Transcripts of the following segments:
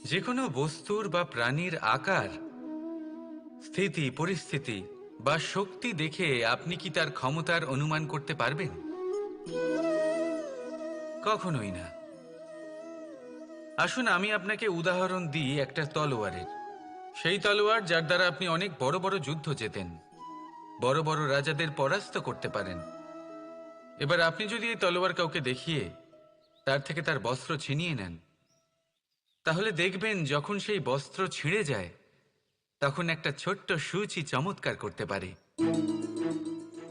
যে কোনো বস্তুর বা প্রাণীর আকার, স্থিতি, পরিস্থিতি বা শক্তি দেখে আপনি কি তার ক্ষমতার অনুমান করতে পারবেন? কখনোই না। আসুন আমি আপনাকে উদাহরণ দিই একটা তলোয়ারের। সেই তলোয়ার যার দ্বারা আপনি অনেক বড় বড় যুদ্ধ জেতেন, বড় বড় রাজাদের পরাস্ত করতে পারেন। এবার আপনি যদি এই তলোয়ার কাউকে দেখিয়ে তার থেকে তার বস্ত্র ছিনিয়ে নেন, তাহলে দেখবেন যখন সেই বস্ত্র ছিঁড়ে যায় তখন একটা ছোট্ট সূচি চমৎকার করতে পারে।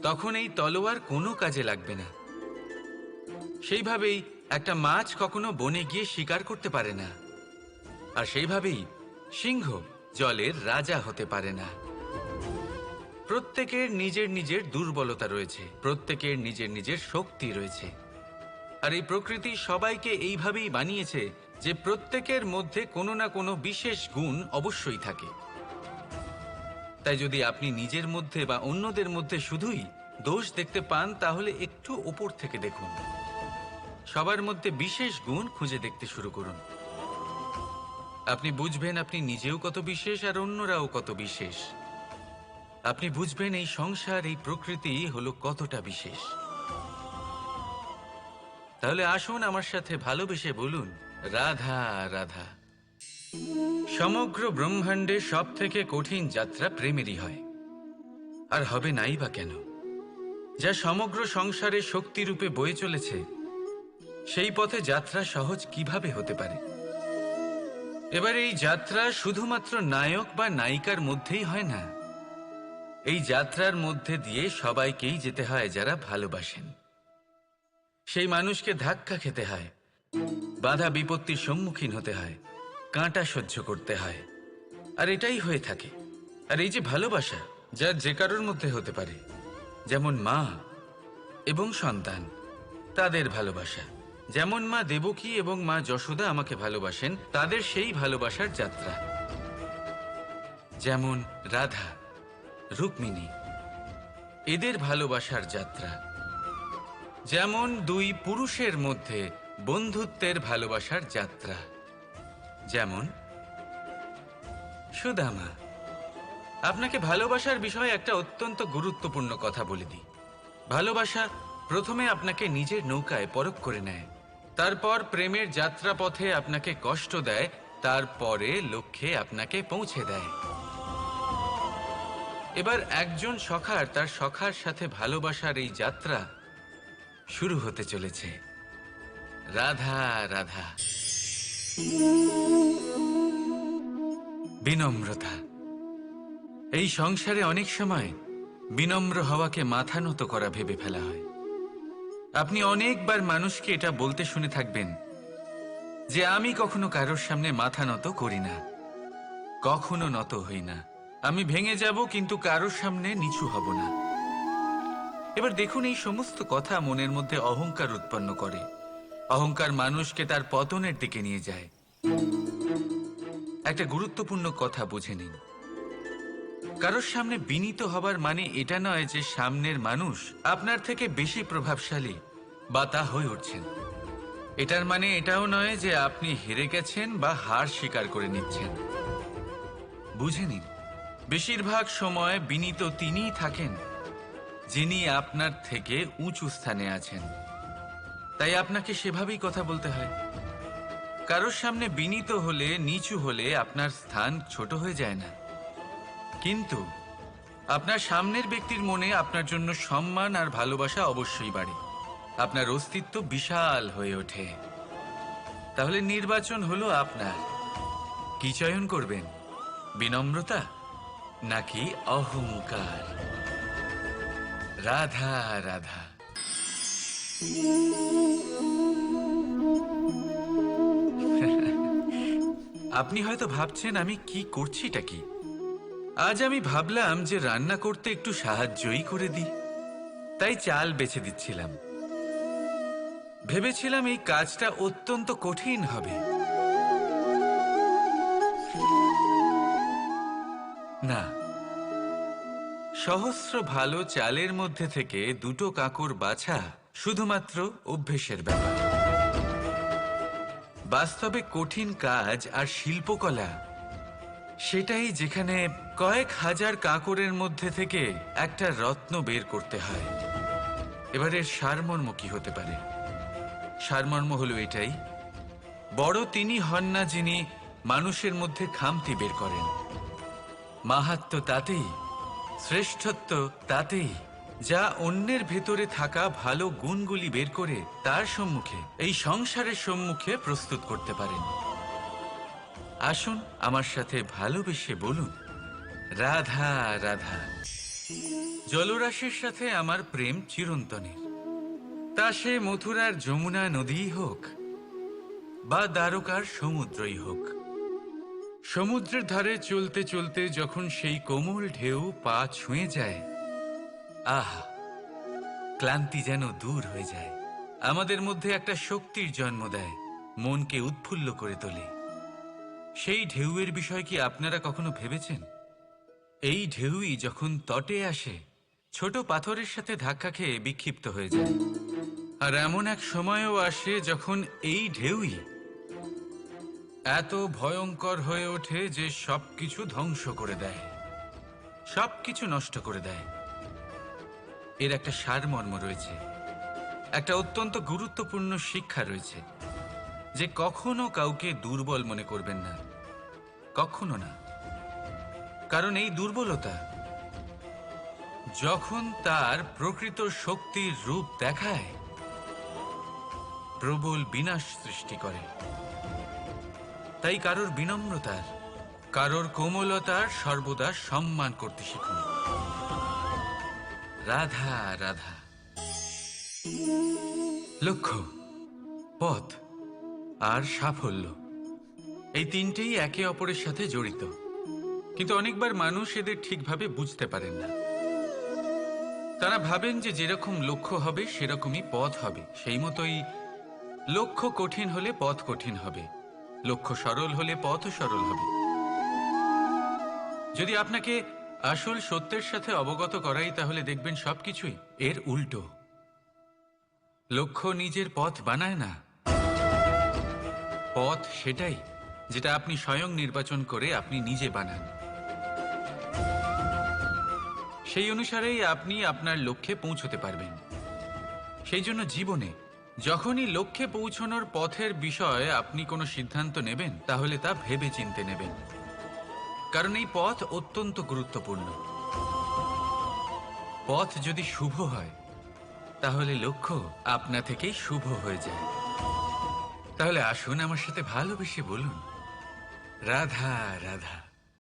তখন এই তলোয়ার কোনো কাজে লাগবে না। সেইভাবেই একটা মাছ কখনো বনে গিয়ে শিকার করতে পারে না, আর সেইভাবেই সিংহ জলের রাজা হতে পারে না। প্রত্যেকের নিজের নিজের দুর্বলতা রয়েছে, প্রত্যেকের নিজের নিজের শক্তি রয়েছে। আর এই প্রকৃতি সবাইকে এইভাবেই বানিয়েছে যে প্রত্যেকের মধ্যে কোনো না কোনো বিশেষ গুণ অবশ্যই থাকে। তাই যদি আপনি নিজের মধ্যে বা অন্যদের মধ্যে শুধুই দোষ দেখতে পান, তাহলে একটু উপর থেকে দেখুন। সবার মধ্যে বিশেষ গুণ খুঁজে দেখতে শুরু করুন। আপনি বুঝবেন আপনি নিজেও কত বিশেষ আর অন্যরাও কত বিশেষ। আপনি বুঝবেন এই সংসার, এই প্রকৃতি হলো কতটা বিশেষ। তাহলে আসুন আমার সাথে ভালোবেসে বলুন, রাধা রাধা। সমগ্র ব্রহ্মাণ্ডে সব থেকে কঠিন যাত্রা প্রেমেরই হয়, আর হবে নাই বা কেন? যা সমগ্র সংসারে শক্তিরূপে বয়ে চলেছে, সেই পথে যাত্রা সহজ কিভাবে হতে পারে? এবার এই যাত্রা শুধুমাত্র নায়ক বা নায়িকার মধ্যেই হয় না। এই যাত্রার মধ্যে দিয়ে সবাইকেই যেতে হয় যারা ভালোবাসেন। সেই মানুষকে ধাক্কা খেতে হয়, বাধা বিপত্তির সম্মুখীন হতে হয়, কাঁটা সহ্য করতে হয়, আর এটাই হয়ে থাকে। আর এই যে ভালোবাসা, যা যে কারোর মধ্যে হতে পারে, যেমন মা এবং সন্তান, তাদের ভালোবাসা, যেমন মা দেবকী এবং মা যশোদা আমাকে ভালোবাসেন, তাদের সেই ভালোবাসার যাত্রা। যেমন রাধা, রুক্মিণী, এদের ভালোবাসার যাত্রা। যেমন দুই পুরুষের মধ্যে বন্ধুত্বের ভালোবাসার যাত্রা। যেমন সুদামা। আপনাকে ভালোবাসার বিষয়ে একটা অত্যন্ত গুরুত্বপূর্ণ কথা বলে দিই। ভালোবাসা প্রথমে আপনাকে নিজের নৌকায় পরখ করে নেয়, তারপর প্রেমের যাত্রাপথে আপনাকে কষ্ট দেয়, তারপরে লক্ষ্যে আপনাকে পৌঁছে দেয়। এবার একজন সখার তার সখার সাথে ভালোবাসার এই যাত্রা শুরু হতে চলেছে। রাধা রাধা। বিনম্রতা। এই সংসারে অনেক সময় বিনম্র হওয়াকে মাথা নত করা ভেবে ফেলা হয়। আপনি অনেকবার মানুষকে এটা বলতে শুনে থাকবেন যে আমি কখনো কারোর সামনে মাথা নত করি না, কখনো নত হই না, আমি ভেঙে যাব কিন্তু কারোর সামনে নিচু হব না। এবার দেখুন, এই সমস্ত কথা মনের মধ্যে অহংকার উৎপন্ন করে। অহংকার মানুষকে তার পতনের দিকে নিয়ে যায়। একটা গুরুত্বপূর্ণ কথা বুঝে নিন, কারোর সামনে বিনীত হবার মানে এটা নয় যে সামনের মানুষ আপনার থেকে বেশি প্রভাবশালী বা তা হয়ে উঠছেন। এটার মানে এটাও নয় যে আপনি হেরে গেছেন বা হার স্বীকার করে নিচ্ছেন। বুঝে নিন, বেশিরভাগ সময় বিনীত তিনিই থাকেন যিনি আপনার থেকে উঁচু স্থানে আছেন। তাই আপনাকে সেভাবেই কথা বলতে হয়। কারোর সামনে বিনীত হলে, নিচু হলে আপনার স্থান ছোট হয়ে যায় না, কিন্তু আপনার সামনের ব্যক্তির মনে আপনার জন্য সম্মান আর ভালোবাসা অবশ্যই বাড়ে। আপনার অস্তিত্ব বিশাল হয়ে ওঠে। তাহলে নির্বাচন হলো আপনার। কি চয়ন করবেন, বিনম্রতা নাকি অহংকার? রাধা রাধা। আপনি হয়তো ভাবছেন আমি কি করছিটা কি। আজ আমি ভাবলাম যে রান্না করতে একটু সাহায্যই করে দিই, তাই চাল বেছে দিচ্ছিলাম। ভেবেছিলাম এই কাজটা অত্যন্ত কঠিন হবে। না, সহস্র ভালো চালের মধ্যে থেকে দুটো কাঁকর বাছা শুধুমাত্র অভ্যেসের ব্যাপার। বাস্তবে কঠিন কাজ আর শিল্পকলা সেটাই যেখানে কয়েক হাজার কাঁকড়ের মধ্যে থেকে একটা রত্ন বের করতে হয়। এবার এর সারমর্ম কি হতে পারে? সারমর্ম হলো এটাই, বড় তিনি হন না যিনি মানুষের মধ্যে খামতি বের করেন। মাহাত্ম্য তাতেই, শ্রেষ্ঠত্ব তাতেই, যা অন্যের ভেতরে থাকা ভালো গুণগুলি বের করে তার সম্মুখে, এই সংসারের সম্মুখে প্রস্তুত করতে পারেন। আসুন আমার সাথে ভালোবেসে বলুন, রাধা রাধা। জলরাশির সাথে আমার প্রেম চিরন্তনের। তা সে মথুরার যমুনা নদীই হোক বা দ্বারকার সমুদ্রই হোক। সমুদ্রের ধারে চলতে চলতে যখন সেই কোমল ঢেউ পা ছুঁয়ে যায়, আহা, ক্লান্তি যেন দূর হয়ে যায়। আমাদের মধ্যে একটা শক্তির জন্ম দেয়, মনকে উৎফুল্ল করে তোলে। সেই ঢেউয়ের বিষয় কি আপনারা কখনো ভেবেছেন? এই ঢেউই যখন তটে আসে, ছোট পাথরের সাথে ধাক্কা খেয়ে বিক্ষিপ্ত হয়ে যায়। আর এমন এক সময়ও আসে যখন এই ঢেউই এত ভয়ঙ্কর হয়ে ওঠে যে সবকিছু ধ্বংস করে দেয়, সবকিছু নষ্ট করে দেয়। এর একটা সারমর্ম রয়েছে, একটা অত্যন্ত গুরুত্বপূর্ণ শিক্ষা রয়েছে, যে কখনো কাউকে দুর্বল মনে করবেন না, কখনো না। কারণ এই দুর্বলতা যখন তার প্রকৃত শক্তির রূপ দেখায়, প্রবল বিনাশ সৃষ্টি করে। তাই কারোর বিনম্রতার, কারোর কোমলতার সর্বদা সম্মান করতে শিখুন। রাধা রাধা। লক্ষ্য, পথ আর সাফল্য, এই তিনটেই একে অপরের সাথে জড়িত। কিন্তু অনেকবার মানুষ এদের ঠিকভাবে বুঝতে পারেন না। তারা ভাবেন যে যেরকম লক্ষ্য হবে সেরকমই পথ হবে, সেই মতোই লক্ষ্য কঠিন হলে পথ কঠিন হবে, লক্ষ্য সরল হলে পথও সরল হবে। যদি আপনাকে আসল সত্যের সাথে অবগত করাই, তাহলে দেখবেন সবকিছুই এর উল্টো। লক্ষ্য নিজের পথ বানায় না, পথ সেটাই যেটা আপনি স্বয়ং নির্বাচন করে আপনি নিজে বানান। সেই অনুসারেই আপনি আপনার লক্ষ্যে পৌঁছতে পারবেন। সেই জন্য জীবনে যখনই লক্ষ্যে পৌঁছানোর পথের বিষয়ে আপনি কোনো সিদ্ধান্ত নেবেন, তাহলে তা ভেবে চিন্তে নেবেন। কারণ এই পথ অত্যন্ত গুরুত্বপূর্ণ। পথ যদি শুভ হয়, তাহলে লক্ষ্য আপনা থেকেই শুভ হয়ে যায়। তাহলে আসুন আমার সাথে ভালোবেসে বলুন, রাধা রাধা।